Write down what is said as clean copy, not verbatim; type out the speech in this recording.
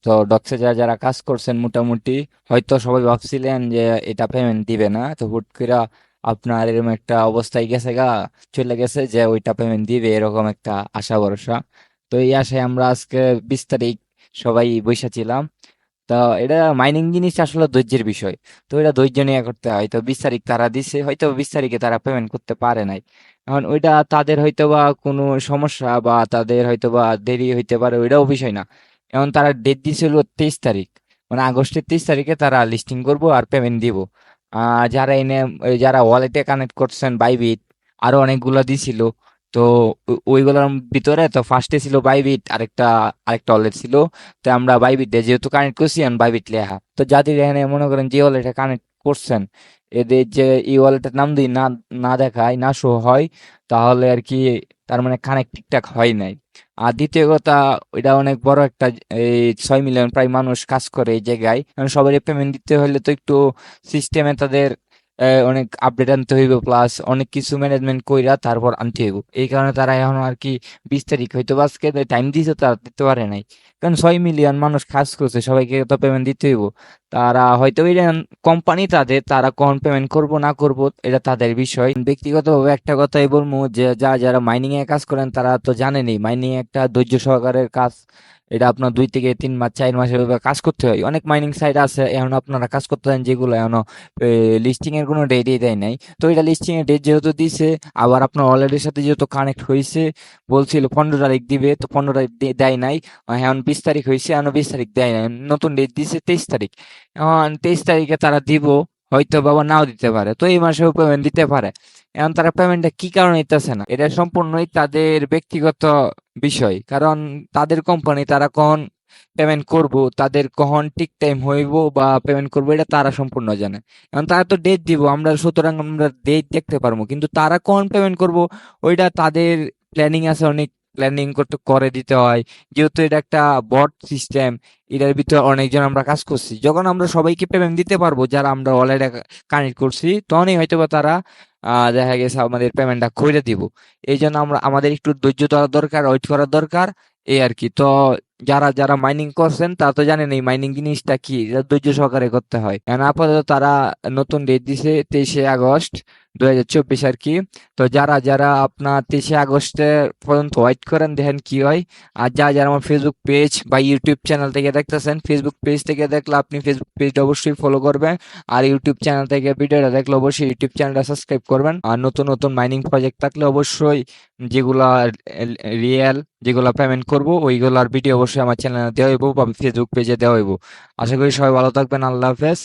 তো ডক্সে যারা যারা কাজ করছেন মোটামুটি হয়তো সবাই ভাবছিলেন যে এটা পেমেন্ট দিবে না, তো হুট করে আপনার এরকম একটা অবস্থায় গেছে গা, চলে গেছে যে ওইটা পেমেন্ট দিবে এরকম একটা আশা ভরসা। তো এই আশায় আমরা আজকে 20 তারিখ সবাই বৈশা ছিলাম। তো এটা মাইনিং জিনিস আসলে ধৈর্যের বিষয়। তো এটা ধৈর্য নিয়ে করতে হয়। তো 20 তারিখ তারা দিছে, হয়তো 20 তারিখে তারা পেমেন্ট করতে পারে নাই। এখন ওইটা তাদের হয়তো বা কোনো সমস্যা বা তাদের হয়তো বা দেরি হইতে পারে, ওইটাও বিষয় না। এখন তারা ডেট দিছিল 23 তারিখ, মানে আগস্টের 23 তারিখে তারা লিস্টিং করব আর পেমেন্ট দিব। যারা এনে যারা ওয়ালেটে কানেক্ট করছেন বাইবিট, আরো অনেকগুলা দিছিল। তো ওইগুলোর ভিতরে তো ফার্স্টে ছিল বাইবিট, আরেকটা আরেকটা ওয়ালেট ছিল। তো আমরা বাইবিট দিয়ে যেহেতু কানেক্ট করছি, এখন বাইবিট লেখা, তো যাদের এখানে মনে করেন যে ওয়ালেটে কানেক্ট করছেন, এদের যে এই ওয়ালেটের নাম যদি না না দেখায়, না শো হয়, তাহলে আর কি তার মানে কানেক্ট ঠিকঠাক হয় নাই। আর দ্বিতীয় কথা, ওইটা অনেক বড় একটা, এই 6 মিলিয়ন প্রায় মানুষ কাজ করে এই জায়গায়, কারণ সবারই পেমেন্ট দিতে হলে তো একটু সিস্টেমে তাদের অনেক আপডেট আনতে হইব, প্লাস অনেক কিছু ম্যানেজমেন্ট কইরা তারপর আনতে হইব। এই কারণে তারা এখন আর কি 20 তারিখ হয়তো বা আজকে টাইম দিয়েছে, তারা দিতে পারে নাই। কারণ 6 মিলিয়ন মানুষ কাজ করছে, সবাইকে তো পেমেন্ট দিতে হইব। তারা হয়তো এটা কোম্পানি তাদের, তারা কখন পেমেন্ট করব না করব এটা তাদের বিষয়। ব্যক্তিগতভাবে একটা কথাই বলবো যে যারা মাইনিং এ কাজ করেন তারা তো জানেনই, মাইনিং একটা ধৈর্য সহকারের কাজ। এটা আপনার 2 থেকে 3 মাস 4 মাস এভাবে কাজ করতে হয়। অনেক মাইনিং সাইট আছে এখন আপনারা কাজ করতে দেন যেগুলো এখন লিস্টিং এর কোনো ডেটই দেয় নাই। তো এটা লিস্টিং এর ডেট যেহেতু দিছে, আবার আপনার অলরেডির সাথে যেহেতু কানেক্ট হয়েছে, বলছিল 15 তারিখ দিবে, তো 15 তারিখ দেয় নাই। এখন 20 তারিখ হয়েছে, এখন 20 তারিখ দেয় নাই, নতুন ডেট দিছে 23 তারিখ। এখন 23 তারিখে তারা দিব, হয়তো বাবা নাও দিতে পারে, তো এই মাসেও পেমেন্ট দিতে পারে। এখন তারা পেমেন্টটা কি কারণে দিতেছে না, এটা সম্পূর্ণই তাদের ব্যক্তিগত বিষয়। কারণ তাদের কোম্পানি, তারা কখন পেমেন্ট করব, তাদের কখন ঠিক টাইম হইব বা পেমেন্ট করবো, এটা তারা সম্পূর্ণ জানে। এখন তারা তো ডেট দিব আমরা, সুতরাং আমরা ডেট দেখতে পারবো, কিন্তু তারা কখন পেমেন্ট করব ওইটা তাদের প্ল্যানিং আছে অনেক। প্ল্যানিং করতে করে দিতে হয়, যেহেতু এটা একটা বট সিস্টেম, এটার ভিতরে অনেকজন আমরা কাজ করছি। যখন আমরা সবাইকে পেমেন্ট দিতে পারবো যারা আমরা অলরেডি কানেক্ট করছি, তখনই হয়তো বা তারা দেখা গেছে আমাদের পেমেন্টটা করে দিব। এই জন্য আমরা আমাদের একটু ধৈর্য ধরা দরকার, ওয়েট করার দরকার, এই আর কি। তো যারা যারা মাইনিং করছেন তারা তো জানেন এই মাইনিং জিনিসটা কি, এটা ধৈর্য সহকারে করতে হয়। এখন আপাতত তারা নতুন ডেট দিছে 23শে আগস্ট 2024 আর কি। তো যারা যারা আপনার 23শে আগস্টে পর্যন্ত ওয়েট করেন, দেখেন কি হয়। আর যারা যারা আমার ফেসবুক পেজ বা ইউটিউব চ্যানেল থেকে দেখতেছেন, ফেসবুক পেজ থেকে দেখলে আপনি ফেসবুক পেজটা অবশ্যই ফলো করবেন। আর ইউটিউব চ্যানেল থেকে ভিডিওটা দেখলে অবশ্যই ইউটিউব চ্যানেলটা সাবস্ক্রাইব করবেন। আর নতুন নতুন মাইনিং প্রজেক্ট থাকলে অবশ্যই, যেগুলা রিয়েল, যেগুলা পেমেন্ট করব ওইগুলার ভিডিও অবশ্যই আমার চ্যানেলে দেওয়া হইব বা ফেসবুক পেজে দেওয়া হইব। আশা করি সবাই ভালো থাকবেন। আল্লাহ হাফেজ।